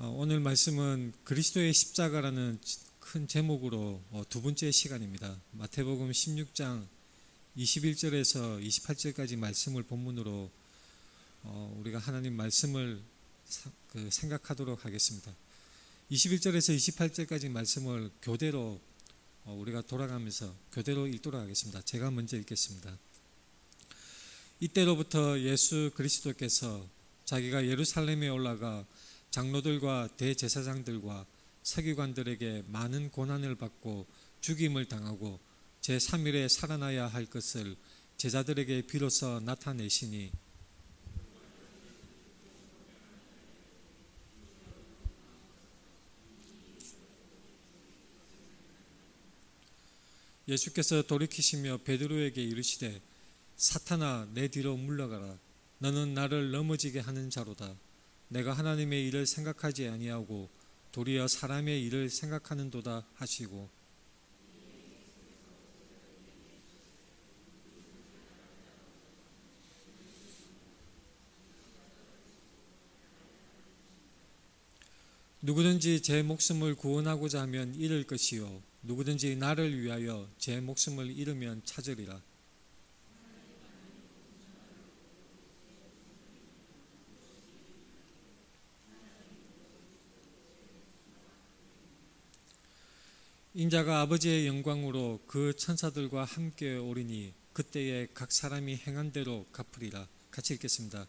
오늘 말씀은 그리스도의 십자가라는 큰 제목으로 두 번째 시간입니다. 마태복음 16장 21절에서 28절까지 말씀을 본문으로 우리가 하나님 말씀을 생각하도록 하겠습니다. 21절에서 28절까지 말씀을 교대로 우리가 돌아가면서 교대로 읽도록 하겠습니다. 제가 먼저 읽겠습니다. 이때로부터 예수 그리스도께서 자기가 예루살렘에 올라가 장로들과 대제사장들과 서기관들에게 많은 고난을 받고 죽임을 당하고 제3일에 살아나야 할 것을 제자들에게 비로소 나타내시니 예수께서 돌이키시며 베드로에게 이르시되 사탄아 내 뒤로 물러가라. 너는 나를 넘어지게 하는 자로다. 내가 하나님의 일을 생각하지 아니하고 도리어 사람의 일을 생각하는도다 하시고 누구든지 제 목숨을 구원하고자 하면 잃을 것이요 누구든지 나를 위하여 제 목숨을 잃으면 찾으리라. 인자가 아버지의 영광으로 그 천사들과 함께 오리니 그때에 각 사람이 행한 대로 갚으리라. 같이 읽겠습니다.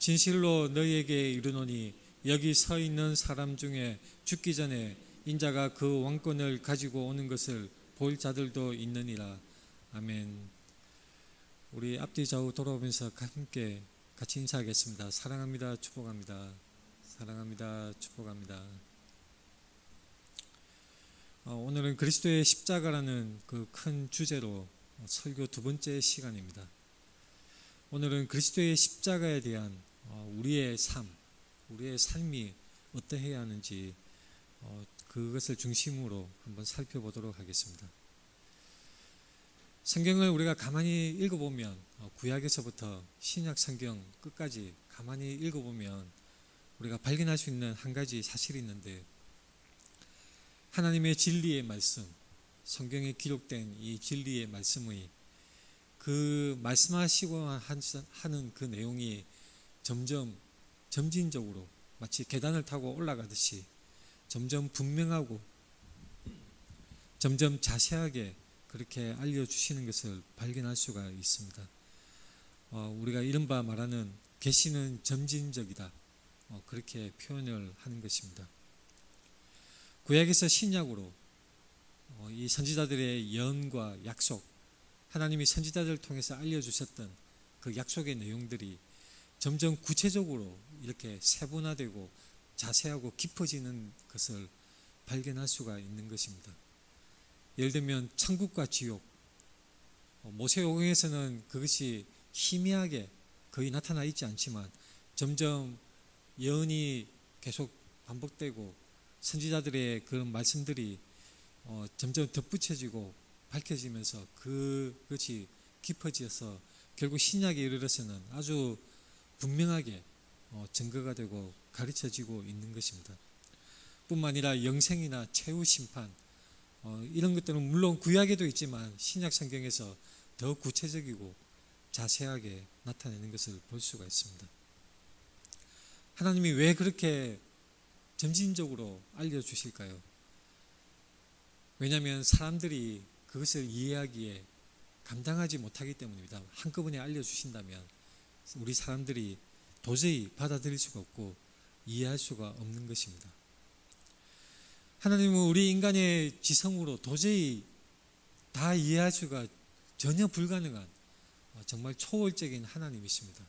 진실로 너희에게 이르노니 여기 서 있는 사람 중에 죽기 전에 인자가 그 왕권을 가지고 오는 것을 볼 자들도 있느니라. 아멘. 우리 앞뒤 좌우 돌아오면서 함께 같이 인사하겠습니다. 사랑합니다. 축복합니다. 사랑합니다. 축복합니다. 오늘은 그리스도의 십자가라는 그 큰 주제로 설교 두 번째 시간입니다. 오늘은 그리스도의 십자가에 대한 우리의 삶이 어떠해야 하는지 그것을 중심으로 한번 살펴보도록 하겠습니다. 성경을 우리가 가만히 읽어보면 구약에서부터 신약 성경 끝까지 가만히 읽어보면 우리가 발견할 수 있는 한 가지 사실이 있는데 하나님의 진리의 말씀, 성경에 기록된 이 진리의 말씀의 그 말씀하시고 하는 그 내용이 점진적으로 마치 계단을 타고 올라가듯이 점점 분명하고 점점 자세하게 그렇게 알려주시는 것을 발견할 수가 있습니다. 우리가 이른바 말하는 계시는 점진적이다. 그렇게 표현을 하는 것입니다. 구약에서 신약으로 이 선지자들의 예언과 약속, 하나님이 선지자들을 통해서 알려주셨던 그 약속의 내용들이 점점 구체적으로 이렇게 세분화되고 자세하고 깊어지는 것을 발견할 수가 있는 것입니다. 예를 들면 천국과 지옥, 모세오경에서는 그것이 희미하게 거의 나타나 있지 않지만 점점 예언이 계속 반복되고 선지자들의 그런 말씀들이 점점 덧붙여지고 밝혀지면서 그것이 깊어져서 결국 신약에 이르러서는 아주 분명하게 증거가 되고 가르쳐지고 있는 것입니다. 뿐만 아니라 영생이나 최후 심판 이런 것들은 물론 구약에도 있지만 신약 성경에서 더 구체적이고 자세하게 나타내는 것을 볼 수가 있습니다. 하나님이 왜 그렇게 점진적으로 알려주실까요? 왜냐하면 사람들이 그것을 이해하기에 감당하지 못하기 때문입니다. 한꺼번에 알려주신다면 우리 사람들이 도저히 받아들일 수가 없고 이해할 수가 없는 것입니다. 하나님은 우리 인간의 지성으로 도저히 다 이해할 수가 전혀 불가능한 정말 초월적인 하나님이십니다.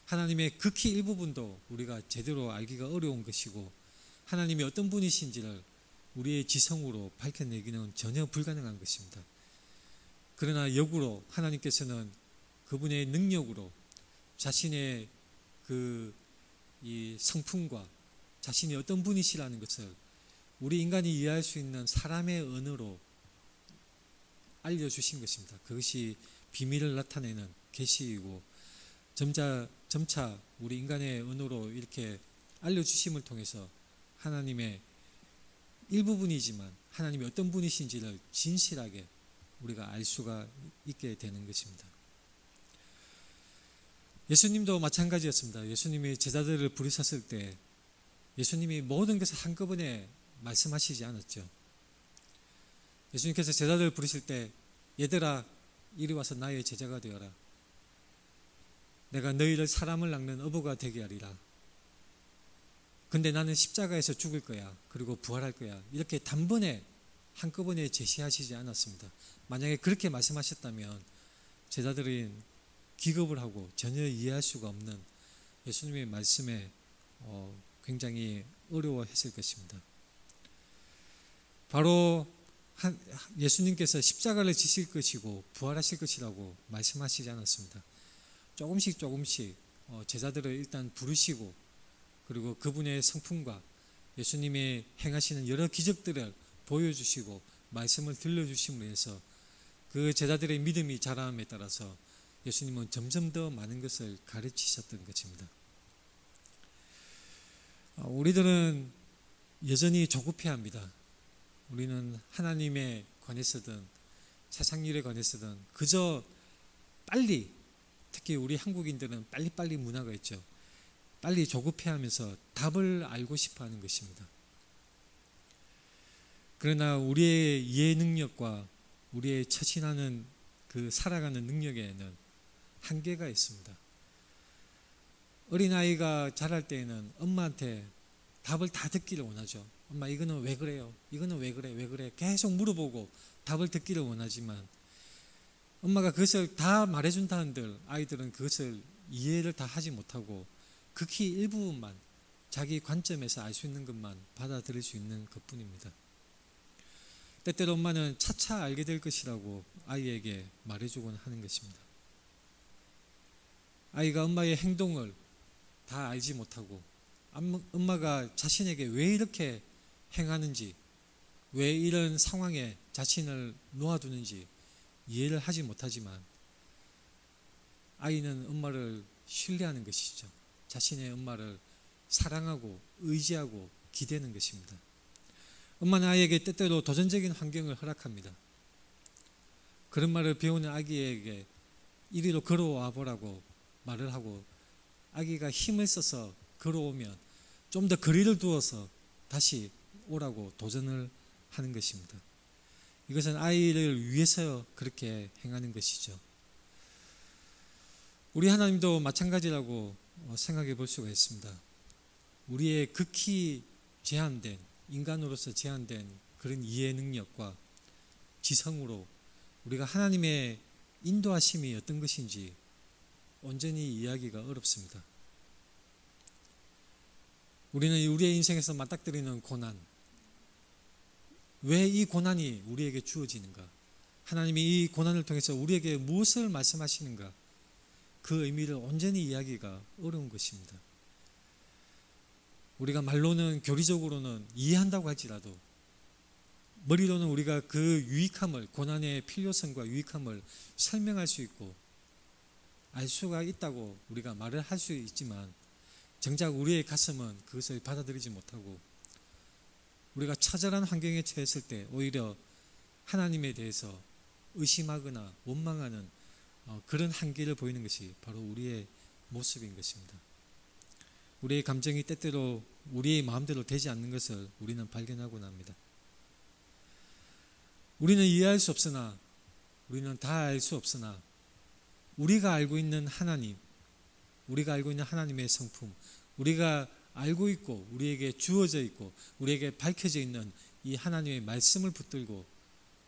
하나님의 극히 일부분도 우리가 제대로 알기가 어려운 것이고 하나님이 어떤 분이신지를 우리의 지성으로 밝혀내기는 전혀 불가능한 것입니다. 그러나 역으로 하나님께서는 그분의 능력으로 자신의 이 성품과 자신이 어떤 분이시라는 것을 우리 인간이 이해할 수 있는 사람의 언어로 알려주신 것입니다. 그것이 비밀을 나타내는 계시이고 점차 우리 인간의 언어로 이렇게 알려주심을 통해서 하나님의 일부분이지만 하나님이 어떤 분이신지를 진실하게 우리가 알 수가 있게 되는 것입니다. 예수님도 마찬가지였습니다. 예수님이 제자들을 부르셨을 때 예수님이 모든 것을 한꺼번에 말씀하시지 않았죠. 예수님께서 제자들을 부르실 때 얘들아 이리 와서 나의 제자가 되어라. 내가 너희를 사람을 낚는 어부가 되게 하리라. 근데 나는 십자가에서 죽을 거야. 그리고 부활할 거야. 이렇게 단번에 한꺼번에 제시하시지 않았습니다. 만약에 그렇게 말씀하셨다면 제자들은 기겁을 하고 전혀 이해할 수가 없는 예수님의 말씀에 굉장히 어려워했을 것입니다. 바로 예수님께서 십자가를 지실 것이고 부활하실 것이라고 말씀하시지 않았습니다. 조금씩 제자들을 일단 부르시고 그리고 그분의 성품과 예수님이 행하시는 여러 기적들을 보여주시고 말씀을 들려주심으로 해서 그 제자들의 믿음이 자라함에 따라서 예수님은 점점 더 많은 것을 가르치셨던 것입니다. 우리들은 여전히 조급해합니다. 우리는 하나님에 관해서든 세상 일에 관해서든 그저 빨리, 특히 우리 한국인들은 빨리빨리 문화가 있죠. 빨리 조급해하면서 답을 알고 싶어하는 것입니다. 그러나 우리의 이해 능력과 우리의 처신하는 그 살아가는 능력에는 한계가 있습니다. 어린아이가 자랄 때에는 엄마한테 답을 다 듣기를 원하죠. 엄마 이거는 왜 그래요? 이거는 왜 그래? 왜 그래? 계속 물어보고 답을 듣기를 원하지만 엄마가 그것을 다 말해준다 한들 아이들은 그것을 이해를 다 하지 못하고 극히 일부분만 자기 관점에서 알 수 있는 것만 받아들일 수 있는 것뿐입니다. 때때로 엄마는 차차 알게 될 것이라고 아이에게 말해주곤 하는 것입니다. 아이가 엄마의 행동을 다 알지 못하고 엄마가 자신에게 왜 이렇게 행하는지, 왜 이런 상황에 자신을 놓아두는지 이해를 하지 못하지만 아이는 엄마를 신뢰하는 것이죠. 자신의 엄마를 사랑하고 의지하고 기대는 것입니다. 엄마는 아이에게 때때로 도전적인 환경을 허락합니다. 그런 말을 배우는 아기에게 이리로 걸어와 보라고 말을 하고 아기가 힘을 써서 걸어오면 좀 더 거리를 두어서 다시 오라고 도전을 하는 것입니다. 이것은 아이를 위해서 그렇게 행하는 것이죠. 우리 하나님도 마찬가지라고 생각해 볼 수가 있습니다. 우리의 극히 제한된, 인간으로서 제한된 그런 이해 능력과 지성으로 우리가 하나님의 인도하심이 어떤 것인지 온전히 이해하기가 어렵습니다. 우리는 우리의 인생에서 맞닥뜨리는 고난, 왜 이 고난이 우리에게 주어지는가? 하나님이 이 고난을 통해서 우리에게 무엇을 말씀하시는가? 그 의미를 온전히 이해하기가 어려운 것입니다. 우리가 말로는 교리적으로는 이해한다고 할지라도 머리로는 우리가 그 유익함을, 고난의 필요성과 유익함을 설명할 수 있고 알 수가 있다고 우리가 말을 할 수 있지만 정작 우리의 가슴은 그것을 받아들이지 못하고 우리가 처절한 환경에 처했을 때 오히려 하나님에 대해서 의심하거나 원망하는 그런 한계를 보이는 것이 바로 우리의 모습인 것입니다. 우리의 감정이 때때로 우리의 마음대로 되지 않는 것을 우리는 발견하곤 합니다. 우리는 이해할 수 없으나 우리는 다 알 수 없으나 우리가 알고 있는 하나님, 우리가 알고 있는 하나님의 성품, 우리가 알고 있고 우리에게 주어져 있고 우리에게 밝혀져 있는 이 하나님의 말씀을 붙들고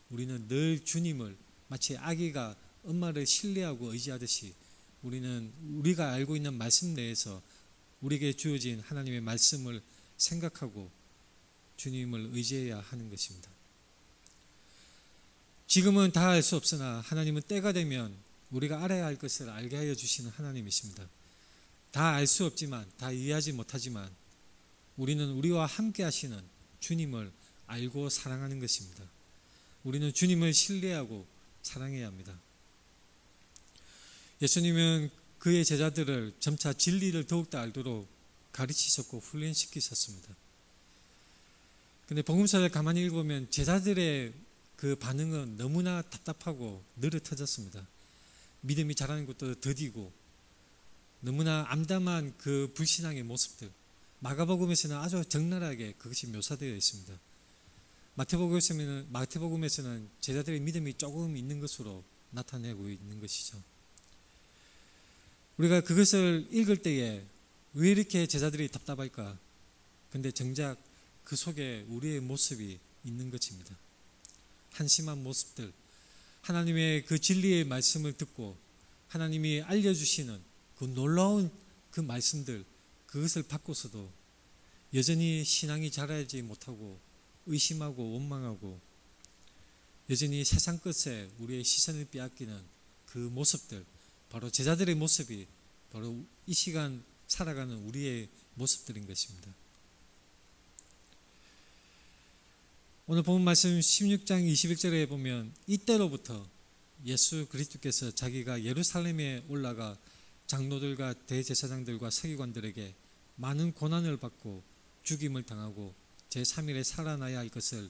우리는 늘 주님을 마치 아기가 엄마를 신뢰하고 의지하듯이 우리는 우리가 알고 있는 말씀 내에서 우리에게 주어진 하나님의 말씀을 생각하고 주님을 의지해야 하는 것입니다. 지금은 다 알 수 없으나 하나님은 때가 되면 우리가 알아야 할 것을 알게 하여 주시는 하나님이십니다. 다 알 수 없지만, 다 이해하지 못하지만 우리는 우리와 함께 하시는 주님을 알고 사랑하는 것입니다. 우리는 주님을 신뢰하고 사랑해야 합니다. 예수님은 그의 제자들을 점차 진리를 더욱더 알도록 가르치셨고 훈련시키셨습니다. 근데 복음서를 가만히 읽어보면 제자들의 그 반응은 너무나 답답하고 느릿해졌습니다. 믿음이 자라는 것도 더디고 너무나 암담한 그 불신앙의 모습들, 마가복음에서는 아주 적나라하게 그것이 묘사되어 있습니다. 마태복음에서는 제자들의 믿음이 조금 있는 것으로 나타내고 있는 것이죠. 우리가 그것을 읽을 때에 왜 이렇게 제자들이 답답할까? 근데 정작 그 속에 우리의 모습이 있는 것입니다. 한심한 모습들, 하나님의 그 진리의 말씀을 듣고 하나님이 알려주시는 그 놀라운 그 말씀들, 그것을 받고서도 여전히 신앙이 자라지 못하고 의심하고 원망하고 여전히 세상 것에 우리의 시선을 빼앗기는 그 모습들, 바로 제자들의 모습이 바로 이 시간 살아가는 우리의 모습들인 것입니다. 오늘 본 말씀 16장 21절에 보면 이때로부터 예수 그리스도께서 자기가 예루살렘에 올라가 장로들과 대제사장들과 서기관들에게 많은 고난을 받고 죽임을 당하고 제3일에 살아나야 할 것을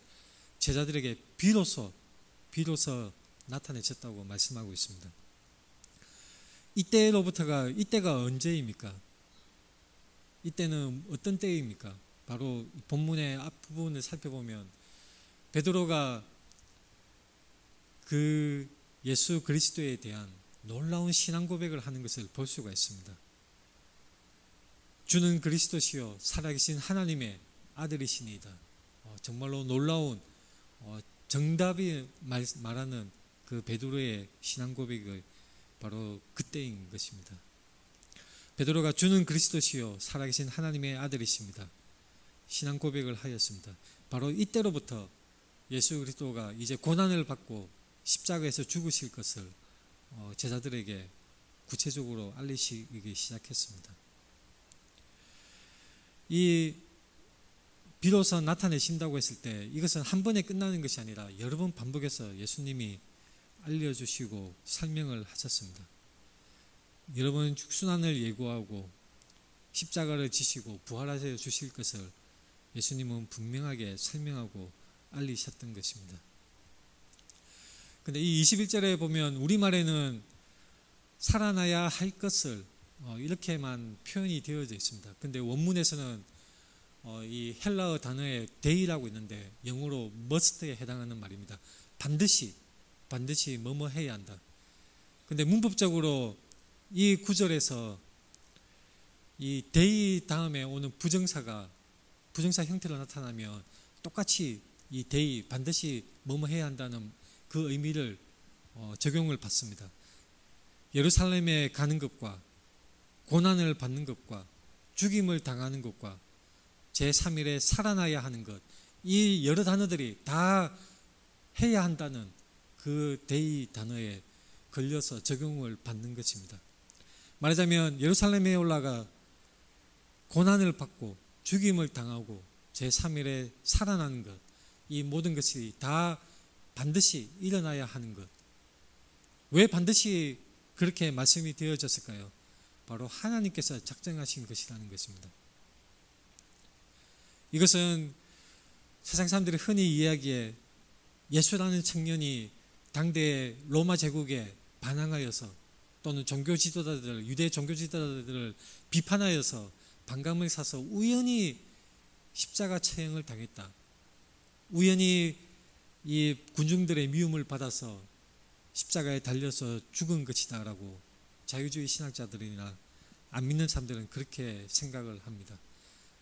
제자들에게 비로소 나타내셨다고 말씀하고 있습니다. 이때가 언제입니까? 이때는 어떤 때입니까? 바로 본문의 앞부분을 살펴보면 베드로가 그 예수 그리스도에 대한 놀라운 신앙 고백을 하는 것을 볼 수가 있습니다. 주는 그리스도시요 살아계신 하나님의 아들이시니이다. 정말로 놀라운 정답이 말하는 그 베드로의 신앙 고백을 바로 그때인 것입니다. 베드로가 주는 그리스도시요 살아계신 하나님의 아들이십니다. 신앙 고백을 하였습니다. 바로 이때로부터 예수 그리스도가 이제 고난을 받고 십자가에서 죽으실 것을 제자들에게 구체적으로 알리시기 시작했습니다. 이 비로소 나타내신다고 했을 때 이것은 한 번에 끝나는 것이 아니라 여러 번 반복해서 예수님이 알려주시고 설명을 하셨습니다. 여러 번 순환을 예고하고 십자가를 지시고 부활하여 주실 것을 예수님은 분명하게 설명하고 알리셨던 것입니다. 근데 이 21절에 보면 우리말에는 살아나야 할 것을 이렇게만 표현이 되어져 있습니다. 근데 원문에서는 이 헬라어 단어에 데이라고 있는데 영어로 must에 해당하는 말입니다. 반드시 뭐뭐 해야 한다. 근데 문법적으로 이 구절에서 이 데이 다음에 오는 부정사 형태로 나타나면 똑같이 이 데이 반드시 뭐뭐 해야 한다는 그 의미를 적용을 받습니다. 예루살렘에 가는 것과 고난을 받는 것과 죽임을 당하는 것과 제3일에 살아나야 하는 것, 이 여러 단어들이 다 해야 한다는 그 데이 단어에 걸려서 적용을 받는 것입니다. 말하자면 예루살렘에 올라가 고난을 받고 죽임을 당하고 제3일에 살아나는 것, 이 모든 것이 다 반드시 일어나야 하는 것. 왜 반드시 그렇게 말씀이 되어졌을까요? 바로 하나님께서 작정하신 것이라는 것입니다. 이것은 세상 사람들이 흔히 이야기해 예수라는 청년이 당대의 로마 제국에 반항하여서 또는 유대 종교 지도자들을 비판하여서 반감을 사서 우연히 십자가 처형을 당했다. 우연히 이 군중들의 미움을 받아서 십자가에 달려서 죽은 것이다 라고 자유주의 신학자들이나 안 믿는 사람들은 그렇게 생각을 합니다.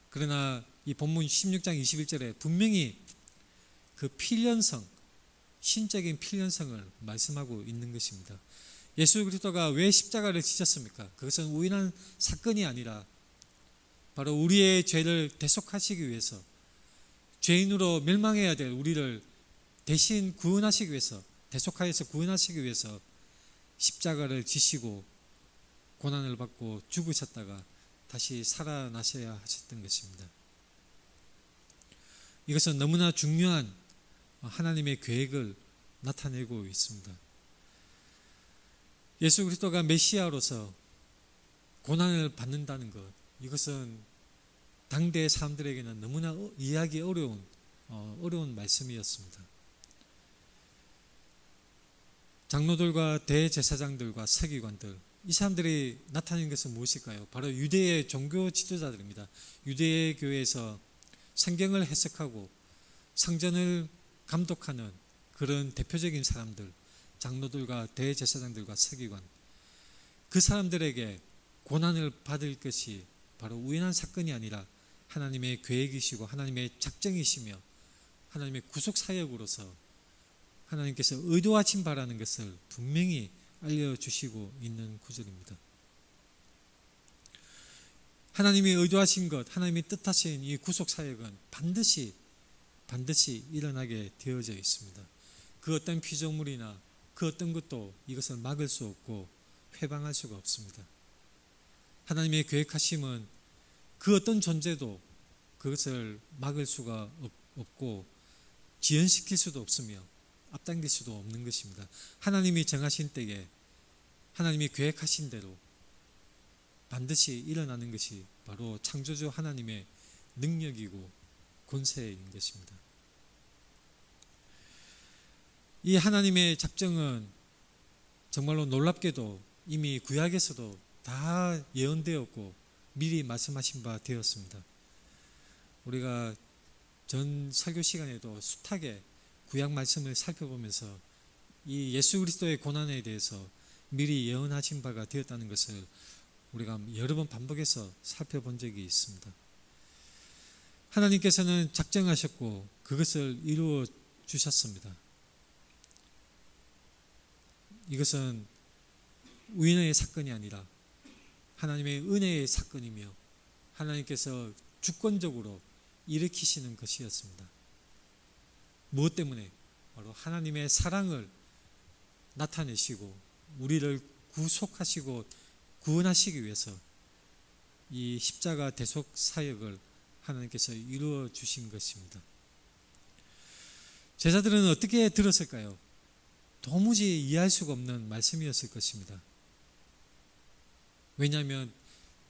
그러나 이 본문 16장 21절에 분명히 그 필연성, 신적인 필연성을 말씀하고 있는 것입니다. 예수 그리스도가 왜 십자가를 지셨습니까? 그것은 우연한 사건이 아니라 바로 우리의 죄를 대속하시기 위해서, 죄인으로 멸망해야 될 우리를 대신 구원하시기 위해서, 대속하여서 구원하시기 위해서 십자가를 지시고 고난을 받고 죽으셨다가 다시 살아나셔야 하셨던 것입니다. 이것은 너무나 중요한 하나님의 계획을 나타내고 있습니다. 예수 그리스도가 메시아로서 고난을 받는다는 것, 이것은 당대 사람들에게는 너무나 이해하기 어려운 어려운 말씀이었습니다. 장로들과 대제사장들과 서기관들, 이 사람들이 나타낸 것은 무엇일까요? 바로 유대의 종교 지도자들입니다. 유대 교회에서 성경을 해석하고 성전을 감독하는 그런 대표적인 사람들, 장로들과 대제사장들과 서기관, 그 사람들에게 고난을 받을 것이 바로 우연한 사건이 아니라 하나님의 계획이시고 하나님의 작정이시며 하나님의 구속사역으로서 하나님께서 의도하신 바라는 것을 분명히 알려주시고 있는 구절입니다. 하나님이 의도하신 것, 하나님이 뜻하신 이 구속사역은 반드시 일어나게 되어져 있습니다. 그 어떤 피조물이나 그 어떤 것도 이것을 막을 수 없고 회방할 수가 없습니다. 하나님의 계획하심은 그 어떤 존재도 그것을 막을 수가 없고 지연시킬 수도 없으며 앞당길 수도 없는 것입니다. 하나님이 정하신 때에 하나님이 계획하신 대로 반드시 일어나는 것이 바로 창조주 하나님의 능력이고 권세인 것입니다. 이 하나님의 작정은 정말로 놀랍게도 이미 구약에서도 다 예언되었고 미리 말씀하신 바 되었습니다. 우리가 전 설교 시간에도 숱하게 구약 말씀을 살펴보면서 이 예수 그리스도의 고난에 대해서 미리 예언하신 바가 되었다는 것을 우리가 여러 번 반복해서 살펴본 적이 있습니다. 하나님께서는 작정하셨고 그것을 이루어 주셨습니다. 이것은 우연의 사건이 아니라 하나님의 은혜의 사건이며 하나님께서 주권적으로 일으키시는 것이었습니다. 무엇 때문에? 바로 하나님의 사랑을 나타내시고 우리를 구속하시고 구원하시기 위해서 이 십자가 대속 사역을 하나님께서 이루어 주신 것입니다. 제자들은 어떻게 들었을까요? 도무지 이해할 수가 없는 말씀이었을 것입니다. 왜냐하면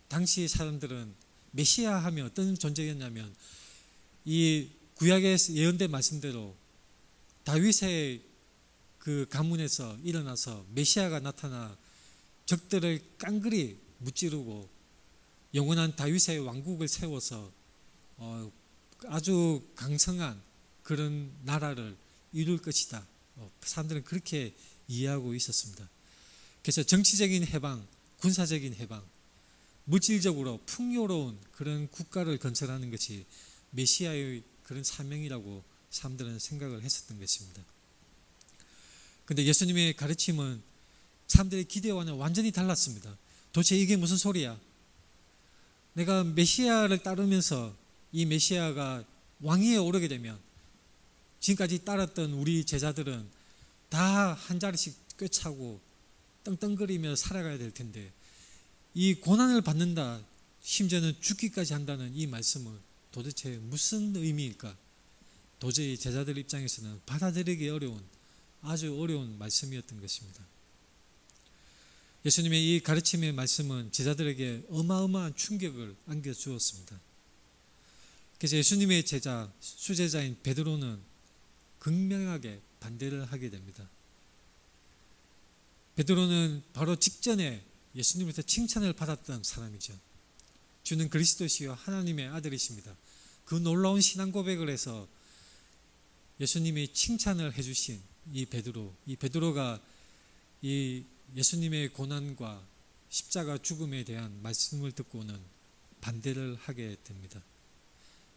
당시 사람들은 메시아 하면 어떤 존재였냐면 이 구약에 예언된 말씀대로 다윗의 그 가문에서 일어나서 메시아가 나타나 적들을 깡그리 무찌르고 영원한 다윗의 왕국을 세워서 아주 강성한 그런 나라를 이룰 것이다. 사람들은 그렇게 이해하고 있었습니다. 그래서 정치적인 해방, 군사적인 해방, 물질적으로 풍요로운 그런 국가를 건설하는 것이 메시아의 그런 사명이라고 사람들은 생각을 했었던 것입니다. 그런데 예수님의 가르침은 사람들의 기대와는 완전히 달랐습니다. 도대체 이게 무슨 소리야? 내가 메시아를 따르면서 이 메시아가 왕위에 오르게 되면 지금까지 따랐던 우리 제자들은 다 한 자리씩 꿰차고 떵떵거리며 살아가야 될 텐데 이 고난을 받는다, 심지어는 죽기까지 한다는 이 말씀은 도대체 무슨 의미일까? 도저히 제자들 입장에서는 받아들이기 어려운 아주 어려운 말씀이었던 것입니다. 예수님의 이 가르침의 말씀은 제자들에게 어마어마한 충격을 안겨주었습니다. 그래서 예수님의 제자, 수제자인 베드로는 극명하게 반대를 하게 됩니다. 베드로는 바로 직전에 예수님부터 칭찬을 받았던 사람이죠. 주는 그리스도시요 하나님의 아들이십니다. 그 놀라운 신앙 고백을 해서 예수님이 칭찬을 해주신 이 베드로가 이 예수님의 고난과 십자가 죽음에 대한 말씀을 듣고는 반대를 하게 됩니다.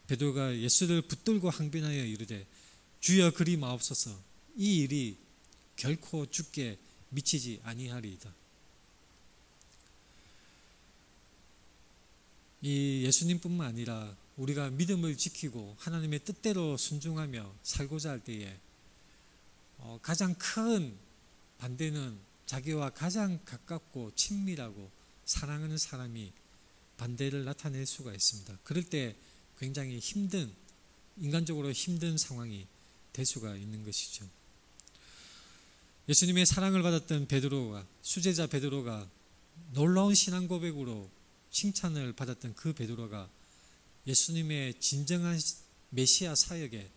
베드로가 예수를 붙들고 항변하여 이르되 주여 그리 마옵소서, 이 일이 결코 주께 미치지 아니하리이다. 이 예수님뿐만 아니라 우리가 믿음을 지키고 하나님의 뜻대로 순종하며 살고자 할 때에 가장 큰 반대는 자기와 가장 가깝고 친밀하고 사랑하는 사람이 반대를 나타낼 수가 있습니다. 그럴 때 굉장히 인간적으로 힘든 상황이 될 수가 있는 것이죠. 예수님의 사랑을 받았던 베드로가, 수제자 베드로가 놀라운 신앙 고백으로 칭찬을 받았던 그 베드로가 예수님의 진정한 메시아 사역에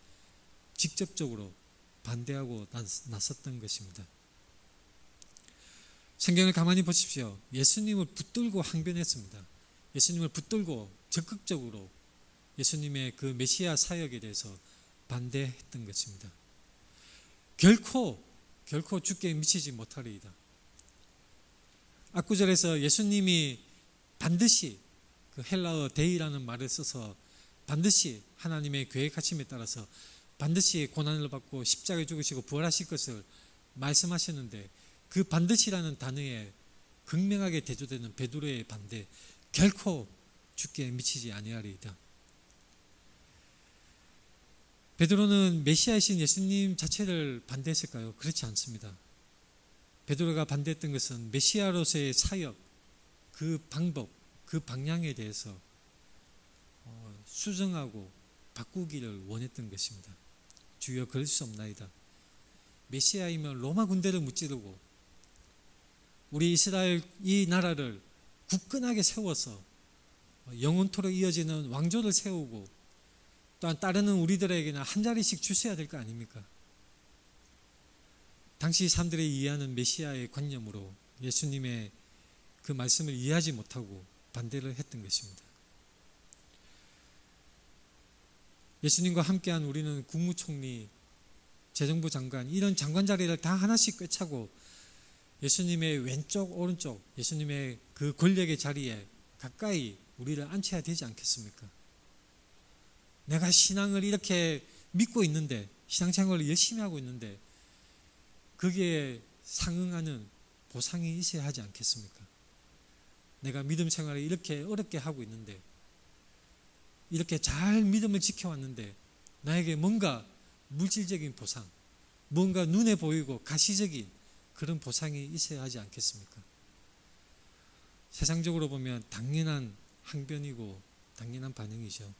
직접적으로 반대하고 나섰던 것입니다. 성경을 가만히 보십시오. 예수님을 붙들고 항변했습니다. 예수님을 붙들고 적극적으로 예수님의 그 메시아 사역에 대해서 반대했던 것입니다. 결코 주께 미치지 못하리이다. 앞구절에서 예수님이 반드시 그 헬라어 데이라는 말을 써서 반드시 하나님의 계획하심에 따라서 반드시 고난을 받고 십자가에 죽으시고 부활하실 것을 말씀하셨는데 그 반드시라는 단어에 극명하게 대조되는 베드로의 반대, 결코 주께 미치지 아니하리이다. 베드로는 메시아이신 예수님 자체를 반대했을까요? 그렇지 않습니다. 베드로가 반대했던 것은 메시아로서의 사역, 그 방법, 그 방향에 대해서 수정하고 바꾸기를 원했던 것입니다. 주여 그럴 수 없나이다. 메시아이면 로마 군대를 무찌르고 우리 이스라엘 이 나라를 굳건하게 세워서 영원토록 이어지는 왕조를 세우고 또한 따르는 우리들에게는 한 자리씩 주셔야 될 거 아닙니까? 당시 사람들이 이해하는 메시아의 관념으로 예수님의 그 말씀을 이해하지 못하고 반대를 했던 것입니다. 예수님과 함께한 우리는 국무총리, 재정부 장관 이런 장관 자리를 다 하나씩 꿰차고 예수님의 왼쪽 오른쪽 예수님의 그 권력의 자리에 가까이 우리를 앉혀야 되지 않겠습니까? 내가 신앙을 이렇게 믿고 있는데 신앙생활을 열심히 하고 있는데 거기에 상응하는 보상이 있어야 하지 않겠습니까? 내가 믿음 생활을 이렇게 어렵게 하고 있는데 이렇게 잘 믿음을 지켜왔는데 나에게 뭔가 물질적인 보상, 뭔가 눈에 보이고 가시적인 그런 보상이 있어야 하지 않겠습니까? 세상적으로 보면 당연한 항변이고 당연한 반응이죠.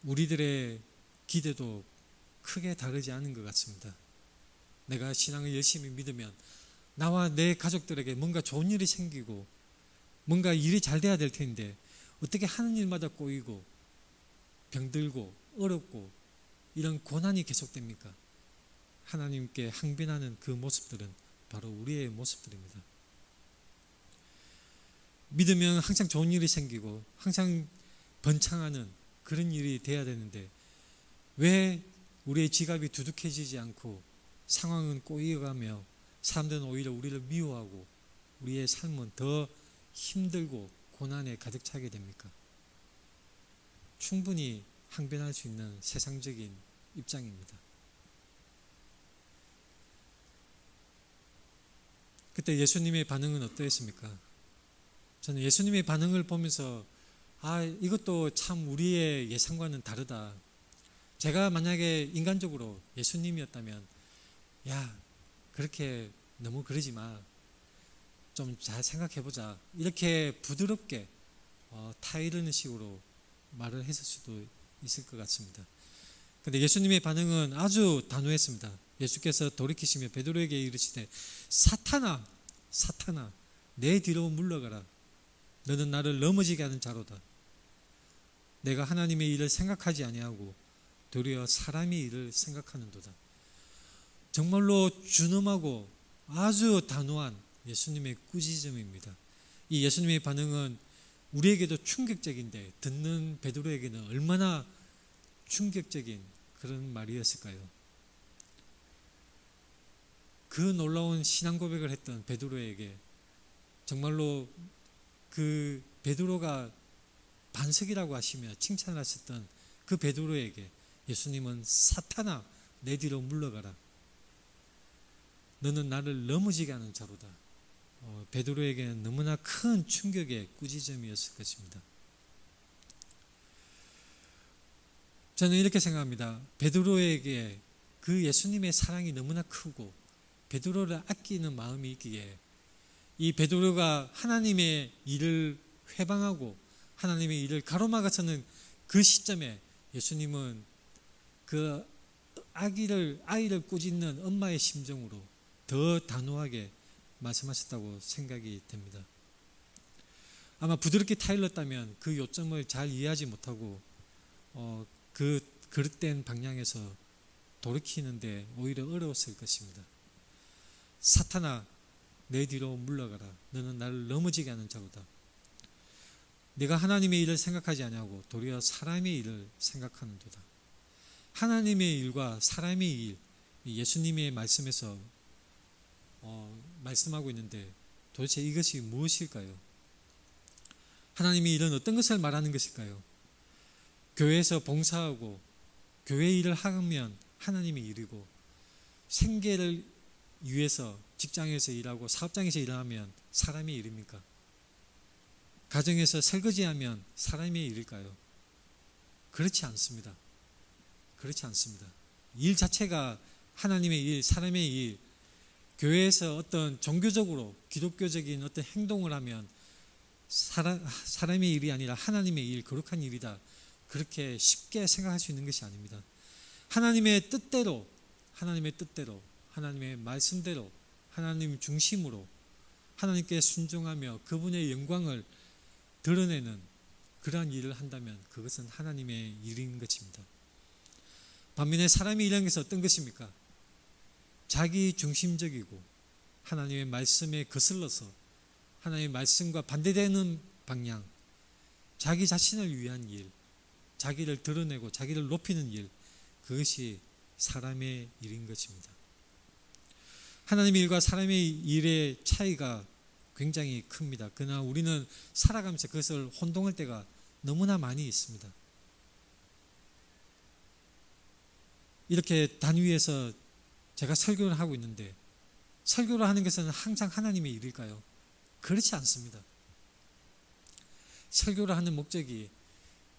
우리들의 기대도 크게 다르지 않은 것 같습니다. 내가 신앙을 열심히 믿으면 나와 내 가족들에게 뭔가 좋은 일이 생기고 뭔가 일이 잘 돼야 될 텐데 어떻게 하는 일마다 꼬이고 병들고 어렵고 이런 고난이 계속됩니까? 하나님께 항변하는 그 모습들은 바로 우리의 모습들입니다. 믿으면 항상 좋은 일이 생기고 항상 번창하는 그런 일이 돼야 되는데 왜 우리의 지갑이 두둑해지지 않고 상황은 꼬이어가며 사람들은 오히려 우리를 미워하고 우리의 삶은 더 힘들고 고난에 가득 차게 됩니까? 충분히 항변할 수 있는 세상적인 입장입니다. 그때 예수님의 반응은 어떠했습니까? 저는 예수님의 반응을 보면서 이것도 참 우리의 예상과는 다르다. 제가 만약에 인간적으로 예수님이었다면 그렇게 너무 그러지 마. 좀 잘 생각해보자. 이렇게 부드럽게 타이르는 식으로 말을 했을 수도 있을 것 같습니다. 그런데 예수님의 반응은 아주 단호했습니다. 예수께서 돌이키시며 베드로에게 이르시되 사탄아 내 뒤로 물러가라. 너는 나를 넘어지게 하는 자로다. 내가 하나님의 일을 생각하지 아니하고 도리어 사람의 일을 생각하는도다. 정말로 준엄하고 아주 단호한 예수님의 꾸짖음입니다. 이 예수님의 반응은 우리에게도 충격적인데 듣는 베드로에게는 얼마나 충격적인 그런 말이었을까요? 그 놀라운 신앙 고백을 했던 베드로에게 정말로 그 베드로가 반석이라고 하시며 칭찬을 하셨던 그 베드로에게 예수님은 사탄아 내 뒤로 물러가라. 너는 나를 넘어지게 하는 자로다. 베드로에게는 너무나 큰 충격의 꾸짖음이었을 것입니다. 저는 이렇게 생각합니다. 베드로에게 그 예수님의 사랑이 너무나 크고 베드로를 아끼는 마음이 있기에 이 베드로가 하나님의 일을 회방하고 하나님의 일을 가로막아서는 그 시점에 예수님은 그 아이를 꾸짖는 엄마의 심정으로 더 단호하게 말씀하셨다고 생각이 됩니다. 아마 부드럽게 타일렀다면 그 요점을 잘 이해하지 못하고 그 그릇된 방향에서 돌이키는데 오히려 어려웠을 것입니다. 사탄아, 내 뒤로 물러가라. 너는 나를 넘어지게 하는 자로다. 네가 하나님의 일을 생각하지 아니하고 도리어 사람의 일을 생각하는도다. 하나님의 일과 사람의 일, 예수님의 말씀에서 말씀하고 있는데 도대체 이것이 무엇일까요? 하나님의 일은 어떤 것을 말하는 것일까요? 교회에서 봉사하고 교회 일을 하면 하나님의 일이고, 생계를 위해서 직장에서 일하고 사업장에서 일하면 사람의 일입니까? 가정에서 설거지하면 사람의 일일까요? 그렇지 않습니다. 그렇지 않습니다. 일 자체가 하나님의 일, 사람의 일, 교회에서 어떤 종교적으로 기독교적인 어떤 행동을 하면 사람의 일이 아니라 하나님의 일, 거룩한 일이다. 그렇게 쉽게 생각할 수 있는 것이 아닙니다. 하나님의 뜻대로, 하나님의 말씀대로, 하나님 중심으로 하나님께 순종하며 그분의 영광을 드러내는 그러한 일을 한다면 그것은 하나님의 일인 것입니다. 반면에 사람이 일하는 것은 어떤 것입니까? 자기 중심적이고 하나님의 말씀에 거슬러서 하나님의 말씀과 반대되는 방향, 자기 자신을 위한 일, 자기를 드러내고 자기를 높이는 일, 그것이 사람의 일인 것입니다. 하나님의 일과 사람의 일의 차이가 굉장히 큽니다. 그러나 우리는 살아가면서 그것을 혼동할 때가 너무나 많이 있습니다. 이렇게 단위에서 제가 설교를 하고 있는데 설교를 하는 것은 항상 하나님의 일일까요? 그렇지 않습니다. 설교를 하는 목적이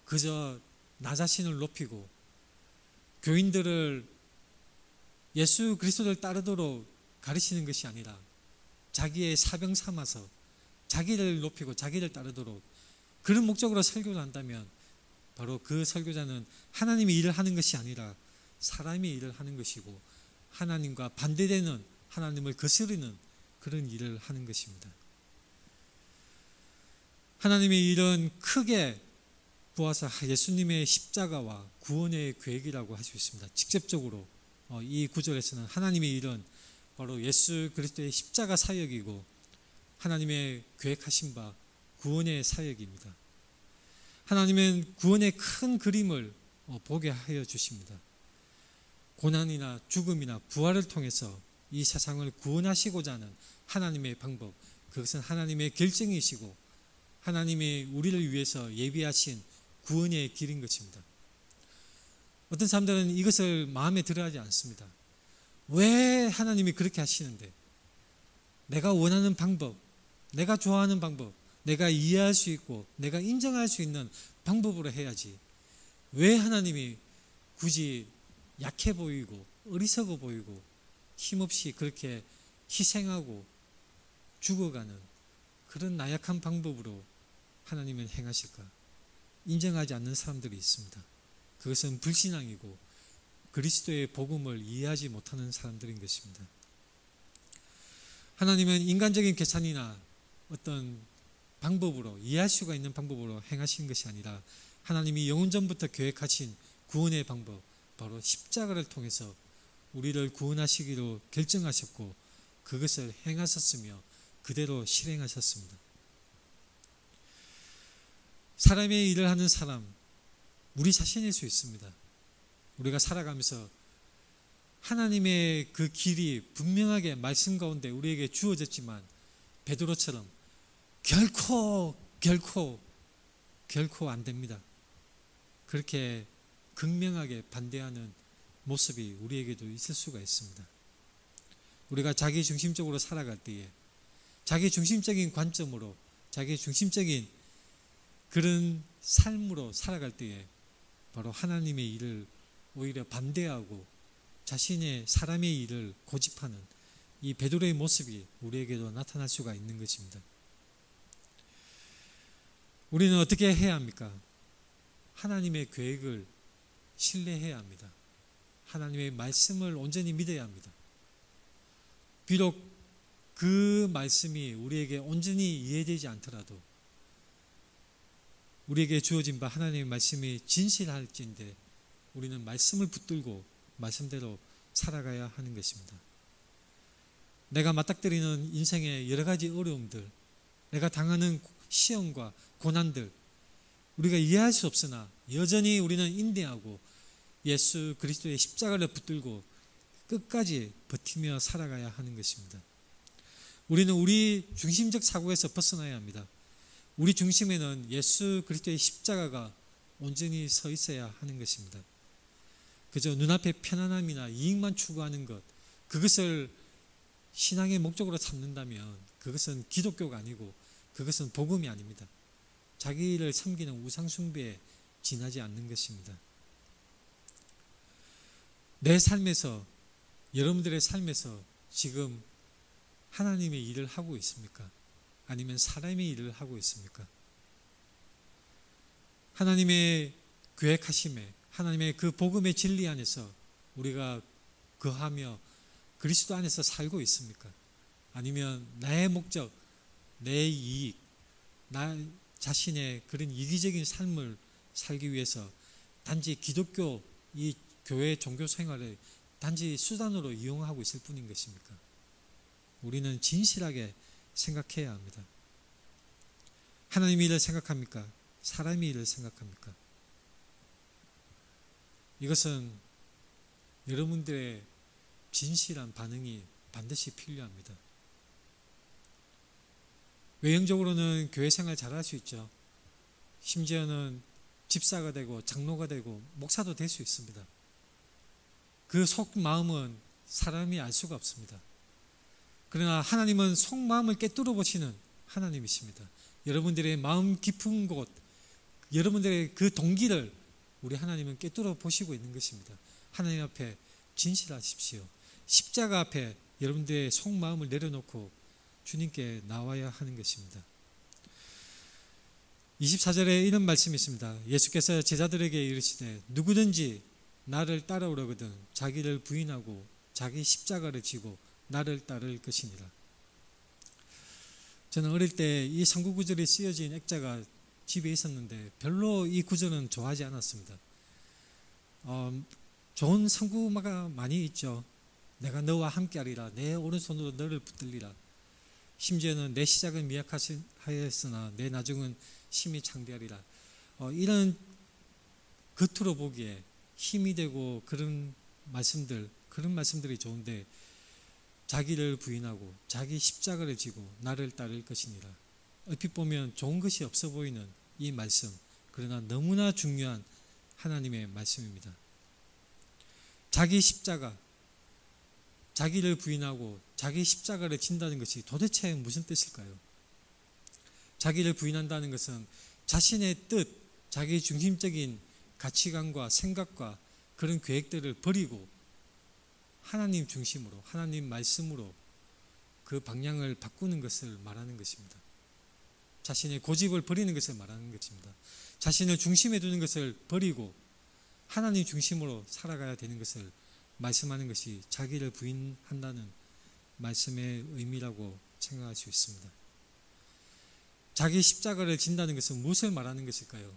그저 나 자신을 높이고 교인들을 예수 그리스도를 따르도록 가르치는 것이 아니라 자기의 사병 삼아서 자기를 높이고 자기를 따르도록 그런 목적으로 설교를 한다면 바로 그 설교자는 하나님의 일을 하는 것이 아니라 사람의 일을 하는 것이고 하나님과 반대되는, 하나님을 거스르는 그런 일을 하는 것입니다. 하나님의 일은 크게 보아서 예수님의 십자가와 구원의 계획이라고 할 수 있습니다. 직접적으로 이 구절에서는 하나님의 일은 바로 예수 그리스도의 십자가 사역이고 하나님의 계획하신 바 구원의 사역입니다. 하나님은 구원의 큰 그림을 보게 하여 주십니다. 고난이나 죽음이나 부활을 통해서 이 세상을 구원하시고자 하는 하나님의 방법, 그것은 하나님의 결정이시고 하나님이 우리를 위해서 예비하신 구원의 길인 것입니다. 어떤 사람들은 이것을 마음에 들어하지 않습니다. 왜 하나님이 그렇게 하시는데? 내가 원하는 방법, 내가 좋아하는 방법, 내가 이해할 수 있고 내가 인정할 수 있는 방법으로 해야지. 왜 하나님이 굳이 약해 보이고 어리석어 보이고 힘없이 그렇게 희생하고 죽어가는 그런 나약한 방법으로 하나님은 행하실까? 인정하지 않는 사람들이 있습니다. 그것은 불신앙이고 그리스도의 복음을 이해하지 못하는 사람들인 것입니다. 하나님은 인간적인 계산이나 어떤 방법으로 이해할 수가 있는 방법으로 행하신 것이 아니라 하나님이 영원전부터 계획하신 구원의 방법, 바로 십자가를 통해서 우리를 구원하시기로 결정하셨고 그것을 행하셨으며 그대로 실행하셨습니다. 사람의 일을 하는 사람, 우리 자신일 수 있습니다. 우리가 살아가면서 하나님의 그 길이 분명하게 말씀 가운데 우리에게 주어졌지만 베드로처럼 결코 안 됩니다. 그렇게 극명하게 반대하는 모습이 우리에게도 있을 수가 있습니다. 우리가 자기 중심적으로 살아갈 때에 자기 중심적인 관점으로 자기 중심적인 그런 삶으로 살아갈 때에 바로 하나님의 일을 오히려 반대하고 자신의 사람의 일을 고집하는 이 베드로의 모습이 우리에게도 나타날 수가 있는 것입니다. 우리는 어떻게 해야 합니까? 하나님의 계획을 신뢰해야 합니다. 하나님의 말씀을 온전히 믿어야 합니다. 비록 그 말씀이 우리에게 온전히 이해되지 않더라도 우리에게 주어진 바 하나님의 말씀이 진실할진데 우리는 말씀을 붙들고 말씀대로 살아가야 하는 것입니다. 내가 맞닥뜨리는 인생의 여러 가지 어려움들, 내가 당하는 시험과 고난들, 우리가 이해할 수 없으나 여전히 우리는 인내하고 예수 그리스도의 십자가를 붙들고 끝까지 버티며 살아가야 하는 것입니다. 우리는 우리 중심적 사고에서 벗어나야 합니다. 우리 중심에는 예수 그리스도의 십자가가 온전히 서 있어야 하는 것입니다. 그저 눈앞의 편안함이나 이익만 추구하는 것, 그것을 신앙의 목적으로 삼는다면 그것은 기독교가 아니고 그것은 복음이 아닙니다. 자기를 섬기는 우상숭배에 지나지 않는 것입니다. 내 삶에서, 여러분들의 삶에서 지금 하나님의 일을 하고 있습니까? 아니면 사람의 일을 하고 있습니까? 하나님의 계획하심에, 하나님의 그 복음의 진리 안에서 우리가 거하며 그리스도 안에서 살고 있습니까? 아니면 나의 목적, 내 이익, 나 자신의 그런 이기적인 삶을 살기 위해서 단지 기독교, 이 교회 종교 생활을 단지 수단으로 이용하고 있을 뿐인 것입니까? 우리는 진실하게 생각해야 합니다. 하나님의 일을 생각합니까? 사람의 일을 생각합니까? 이것은 여러분들의 진실한 반응이 반드시 필요합니다. 외형적으로는 교회 생활 잘할 수 있죠. 심지어는 집사가 되고 장로가 되고 목사도 될 수 있습니다. 그 속마음은 사람이 알 수가 없습니다. 그러나 하나님은 속마음을 꿰뚫어 보시는 하나님이십니다. 여러분들의 마음 깊은 곳, 여러분들의 그 동기를 우리 하나님은 꿰뚫어 보시고 있는 것입니다. 하나님 앞에 진실하십시오. 십자가 앞에 여러분들의 속마음을 내려놓고 주님께 나와야 하는 것입니다. 24절에 이런 말씀이 있습니다. 예수께서 제자들에게 이르시되 누구든지 나를 따라오려거든 자기를 부인하고 자기 십자가를 지고 나를 따를 것이니라. 저는 어릴 때 이 상구 구절이 쓰여진 액자가 집에 있었는데 별로 이 구절은 좋아하지 않았습니다. 좋은 상구가 많이 있죠. 내가 너와 함께하리라. 내 오른손으로 너를 붙들리라. 심지어는 내 시작은 미약하였으나 내 나중은 심히 창대하리라. 이런 겉으로 보기에 힘이 되고 그런 말씀들이 좋은데 자기를 부인하고 자기 십자가를 지고 나를 따를 것이니라. 얼핏 보면 좋은 것이 없어 보이는 이 말씀, 그러나 너무나 중요한 하나님의 말씀입니다. 자기 십자가, 자기를 부인하고 자기 십자가를 진다는 것이 도대체 무슨 뜻일까요? 자기를 부인한다는 것은 자신의 뜻, 자기 중심적인 가치관과 생각과 그런 계획들을 버리고 하나님 중심으로, 하나님 말씀으로 그 방향을 바꾸는 것을 말하는 것입니다. 자신의 고집을 버리는 것을 말하는 것입니다. 자신을 중심에 두는 것을 버리고 하나님 중심으로 살아가야 되는 것을 말씀하는 것이 자기를 부인한다는 말씀의 의미라고 생각할 수 있습니다. 자기 십자가를 진다는 것은 무엇을 말하는 것일까요?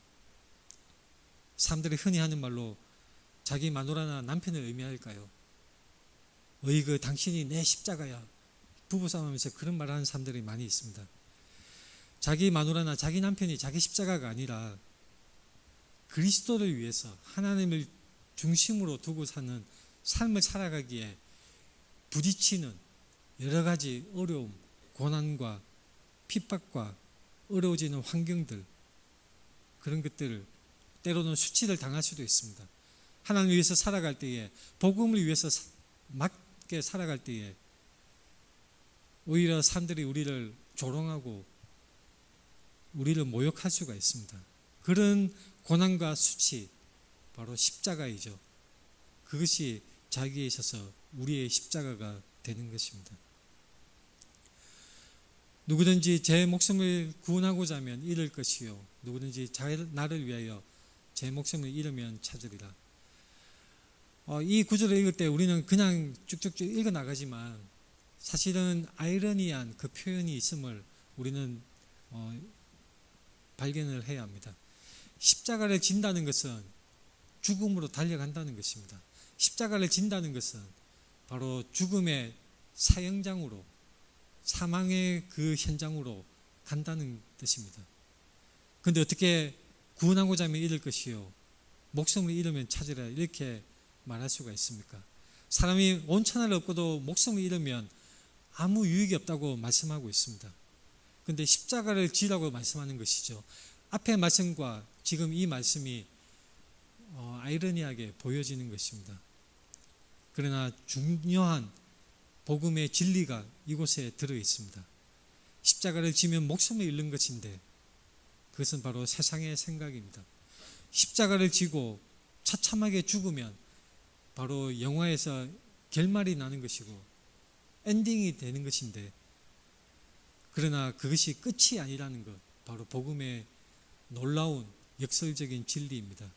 사람들이 흔히 하는 말로 자기 마누라나 남편을 의미할까요? 그 당신이 내 십자가야. 부부싸움하면서 그런 말을 하는 사람들이 많이 있습니다. 자기 마누라나 자기 남편이 자기 십자가가 아니라 그리스도를 위해서 하나님을 중심으로 두고 사는 삶을 살아가기에 부딪히는 여러 가지 어려움, 고난과 핍박과 어려워지는 환경들, 그런 것들을 때로는 수치를 당할 수도 있습니다. 하나님을 위해서 살아갈 때에, 복음을 위해서 맞게 살아갈 때에 오히려 사람들이 우리를 조롱하고 우리를 모욕할 수가 있습니다. 그런 고난과 수치, 바로 십자가이죠. 그것이 자기에 있어서 우리의 십자가가 되는 것입니다. 누구든지 제 목숨을 구원하고자 하면 잃을 것이요 누구든지 나를 위하여 제 목숨을 잃으면 찾으리라. 이 구절을 읽을 때 우리는 그냥 쭉쭉쭉 읽어나가지만 사실은 아이러니한 그 표현이 있음을 우리는 발견을 해야 합니다. 십자가를 진다는 것은 죽음으로 달려간다는 것입니다. 십자가를 진다는 것은 바로 죽음의 사형장으로, 사망의 그 현장으로 간다는 뜻입니다. 그런데 어떻게 구원하고자 하면 잃을 것이요 목숨을 잃으면 찾으라, 이렇게 말할 수가 있습니까? 사람이 온 천하를 얻고도 목숨을 잃으면 아무 유익이 없다고 말씀하고 있습니다. 그런데 십자가를 지라고 말씀하는 것이죠. 앞의 말씀과 지금 이 말씀이 아이러니하게 보여지는 것입니다. 그러나 중요한 복음의 진리가 이곳에 들어 있습니다. 십자가를 지면 목숨을 잃는 것인데 그것은 바로 세상의 생각입니다. 십자가를 지고 처참하게 죽으면 바로 영화에서 결말이 나는 것이고 엔딩이 되는 것인데, 그러나 그것이 끝이 아니라는 것, 바로 복음의 놀라운 역설적인 진리입니다.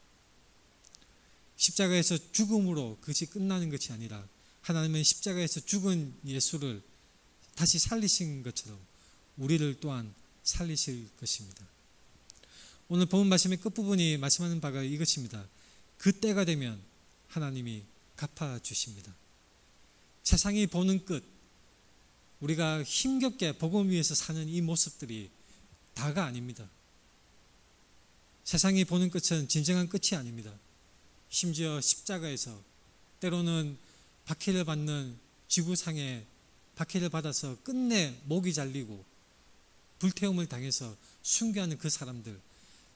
십자가에서 죽음으로 그것이 끝나는 것이 아니라 하나님은 십자가에서 죽은 예수를 다시 살리신 것처럼 우리를 또한 살리실 것입니다. 오늘 본문 말씀의 끝부분이 말씀하는 바가 이것입니다. 그때가 되면 하나님이 갚아주십니다. 세상이 보는 끝, 우리가 힘겹게 복음 위에서 사는 이 모습들이 다가 아닙니다. 세상이 보는 끝은 진정한 끝이 아닙니다. 심지어 십자가에서 때로는 박해를 받는 지구상에 박해를 받아서 끝내 목이 잘리고 불태움을 당해서 순교하는 그 사람들,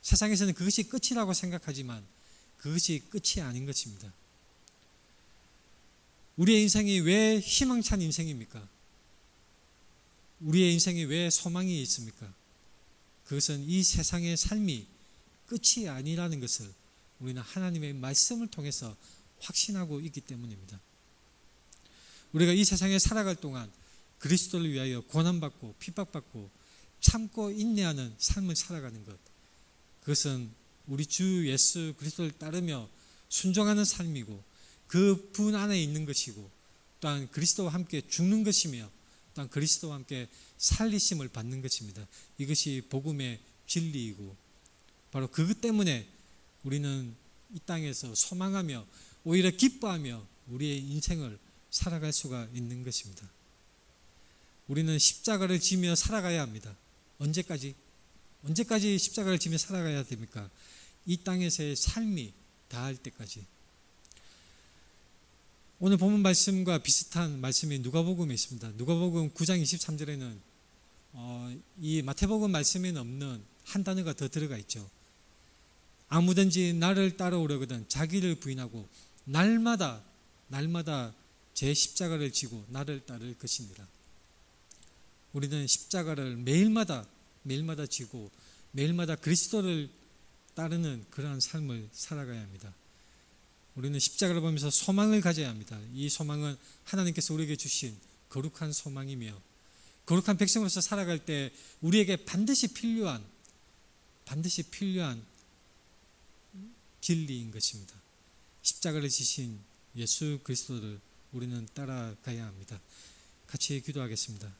세상에서는 그것이 끝이라고 생각하지만 그것이 끝이 아닌 것입니다. 우리의 인생이 왜 희망찬 인생입니까? 우리의 인생이 왜 소망이 있습니까? 그것은 이 세상의 삶이 끝이 아니라는 것을 우리는 하나님의 말씀을 통해서 확신하고 있기 때문입니다. 우리가 이 세상에 살아갈 동안 그리스도를 위하여 고난받고 핍박받고 참고 인내하는 삶을 살아가는 것, 그것은 우리 주 예수 그리스도를 따르며 순종하는 삶이고 그 분 안에 있는 것이고 또한 그리스도와 함께 죽는 것이며 또한 그리스도와 함께 살리심을 받는 것입니다. 이것이 복음의 진리이고 바로 그것 때문에 우리는 이 땅에서 소망하며 오히려 기뻐하며 우리의 인생을 살아갈 수가 있는 것입니다. 우리는 십자가를 지며 살아가야 합니다. 언제까지 십자가를 지며 살아가야 됩니까? 이 땅에서의 삶이 다할 때까지. 오늘 본문 말씀과 비슷한 말씀이 누가복음에 있습니다. 누가복음 9장 23절에는 이 마태복음 말씀에는 없는 한 단어가 더 들어가 있죠. 아무든지 나를 따라오려거든 자기를 부인하고 날마다 제 십자가를 지고 나를 따를 것이니라. 우리는 십자가를 매일마다 지고 매일마다 그리스도를 따르는 그러한 삶을 살아가야 합니다. 우리는 십자가를 보면서 소망을 가져야 합니다. 이 소망은 하나님께서 우리에게 주신 거룩한 소망이며 거룩한 백성으로서 살아갈 때 우리에게 반드시 필요한 진리인 것입니다. 십자가를 지신 예수 그리스도를 우리는 따라가야 합니다. 같이 기도하겠습니다.